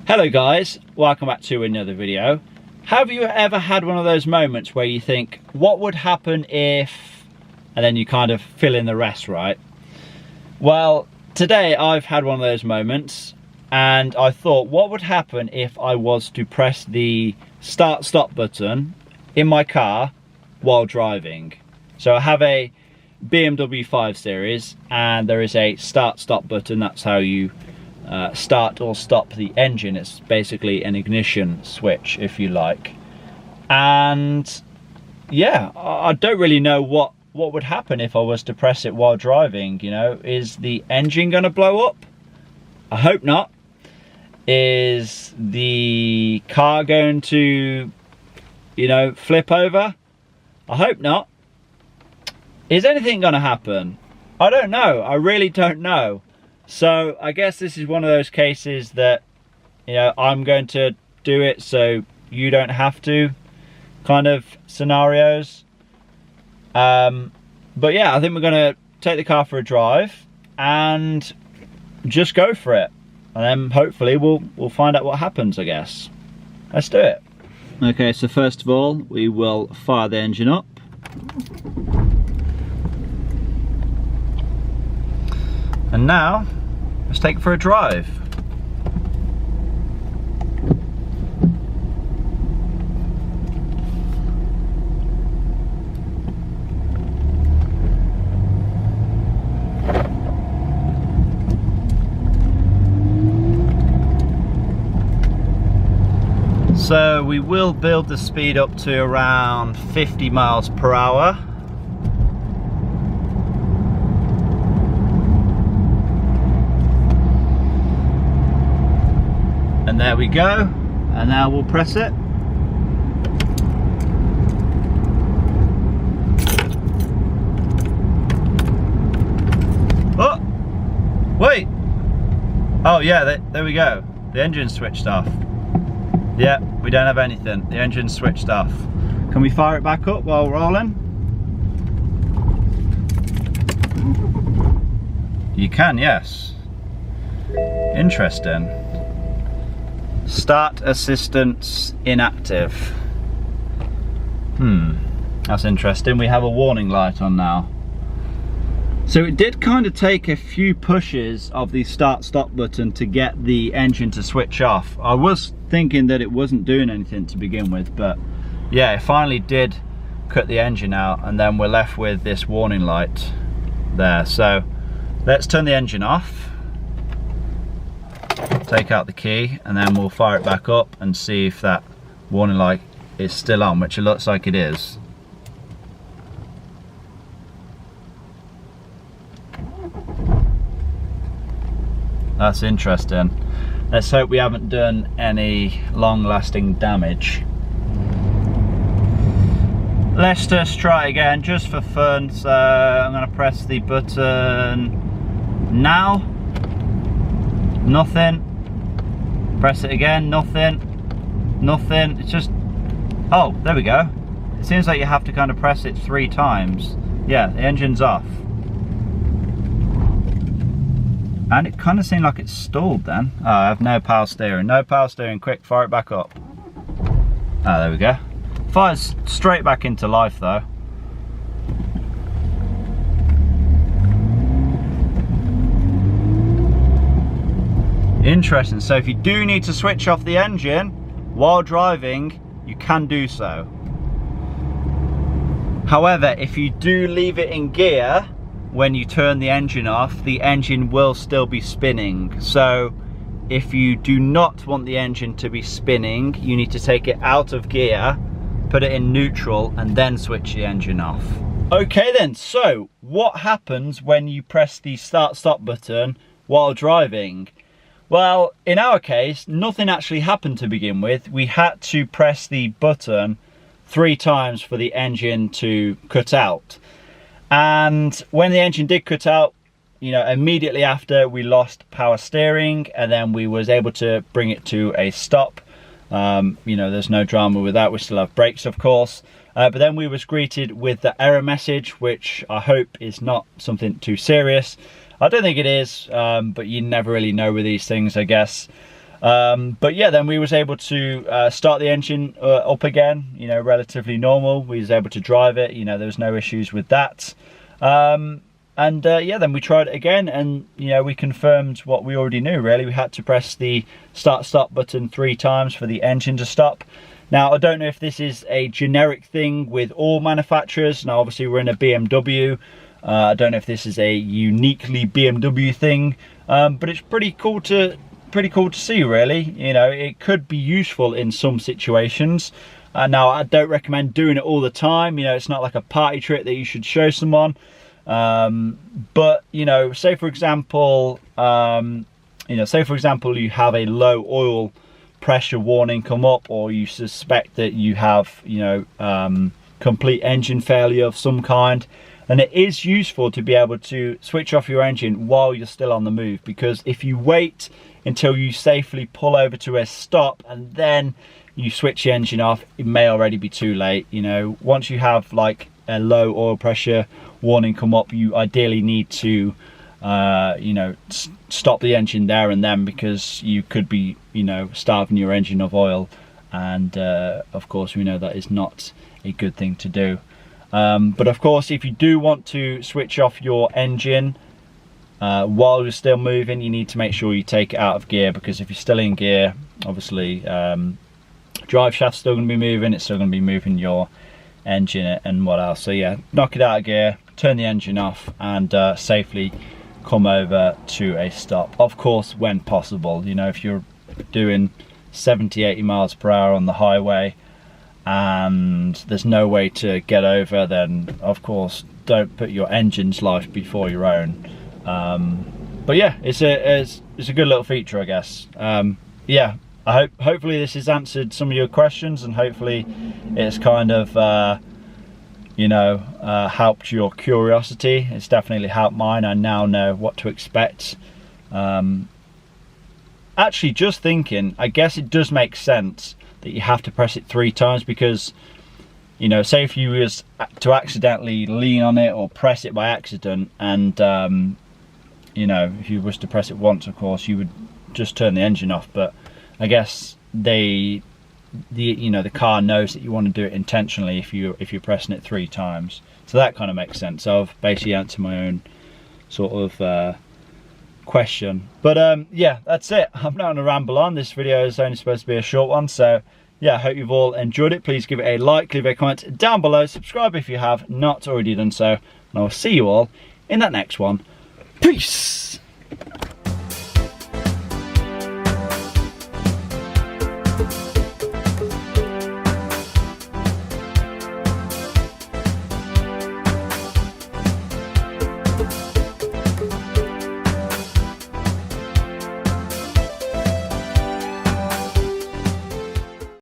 Hello guys, welcome back to another video. Have you ever had one of those moments where you think, what would happen if, and then you kind of fill in the rest, right? Well, today I've had one of those moments and I thought, what would happen if I was to press the start stop button in my car while driving? So I have a BMW 5 Series and there is a start stop button. That's how you start or stop the engine. It's basically an ignition switch, if you like. And yeah, I don't really know what would happen if I was to press it while driving. You know, is the engine gonna blow up? I hope not. Is the car going to, you know, flip over? I hope not. Is anything gonna happen? I don't know. I really don't know. So I guess this is one of those cases that, you know, I'm going to do it so you don't have to kind of scenarios. But yeah, I think we're going to take the car for a drive and just go for it. And then hopefully we'll find out what happens, I guess. Let's do it. Okay, so first of all, we will fire the engine up. And now, let's take it for a drive. So we will build the speed up to around 50 miles per hour. And there we go, and now we'll press it. Oh, wait. Oh yeah, there we go. The engine's switched off. Yeah, we don't have anything. The engine's switched off. Can we fire it back up while rolling? You can, yes. Interesting. Start assistance inactive. That's interesting. We have a warning light on now. So it did kind of take a few pushes of the start stop button to get the engine to switch off. I was thinking that it wasn't doing anything to begin with, but yeah, it finally did cut the engine out, and then we're left with this warning light there. So let's turn the engine off. Take out the key and then we'll fire it back up and see if that warning light is still on, which it looks like it is. That's interesting. Let's hope we haven't done any long-lasting damage. Let's just try again just for fun. So I'm going to press the button now. Nothing. Press it again, nothing. Nothing. It's just, oh, there we go. It seems like you have to kind of press it 3 times. Yeah, the engine's off. And it kind of seemed like it's stalled then. Oh, I have no power steering. No power steering. Quick, fire it back up. Oh, there we go. Fires straight back into life though. Interesting. So if you do need to switch off the engine while driving, you can do so. However, if you do leave it in gear when you turn the engine off, the engine will still be spinning. So if you do not want the engine to be spinning, you need to take it out of gear, put it in neutral, and then switch the engine off. Okay then, so what happens when you press the start stop button while driving? Well, in our case, nothing actually happened to begin with. We had to press the button 3 times for the engine to cut out. And when the engine did cut out, you know, immediately after we lost power steering, and then we was able to bring it to a stop. You know, there's no drama with that. We still have brakes, of course. But then we was greeted with the error message, which I hope is not something too serious. I don't think it is, but you never really know with these things, I guess. But yeah, then we was able to start the engine up again, you know, relatively normal. We was able to drive it, you know, there was no issues with that. Yeah, then we tried it again, and you know, we confirmed what we already knew really. We had to press the start-stop button 3 times for the engine to stop. Now, I don't know if this is a generic thing with all manufacturers. Now, obviously we're in a BMW. I don't know if this is a uniquely BMW thing, but it's pretty cool to see, really. You know, it could be useful in some situations. Now, I don't recommend doing it all the time. You know, it's not like a party trick that you should show someone. But you know, say for example, you have a low oil pressure warning come up, or you suspect that you have, you know, complete engine failure of some kind, and it is useful to be able to switch off your engine while you're still on the move, because if you wait until you safely pull over to a stop and then you switch the engine off, it may already be too late. You know, once you have like a low oil pressure warning come up, you ideally need to you know, stop the engine there and then, because you could be, you know, starving your engine of oil, and of course we know that is not a good thing to do. But of course, if you do want to switch off your engine while you're still moving, you need to make sure you take it out of gear, because if you're still in gear, obviously drive shaft's still going to be moving, it's still going to be moving your engine and what else. So yeah, knock it out of gear, turn the engine off, and safely come over to a stop. Of course, when possible. You know, if you're doing 70-80 miles per hour on the highway and there's no way to get over, then of course don't put your engine's life before your own. But yeah, it's a good little feature, I guess. Yeah, hopefully this has answered some of your questions, and hopefully it's kind of you know, helped your curiosity. It's definitely helped mine. I now know what to expect. Actually, just thinking, I guess it does make sense that you have to press it 3 times, because, you know, say if you was to accidentally lean on it or press it by accident, and you know, if you was to press it once, of course you would just turn the engine off. But I guess you know, the car knows that you want to do it intentionally if you're pressing it 3 times. So that kind of makes sense. So I've basically answered my own sort of question. But yeah, that's it. I'm not going to ramble on. This video is only supposed to be a short one, so yeah, I hope you've all enjoyed it. Please give it a like, leave a comment down below, subscribe if you have not already done so, and I will see you all in that next one. Peace.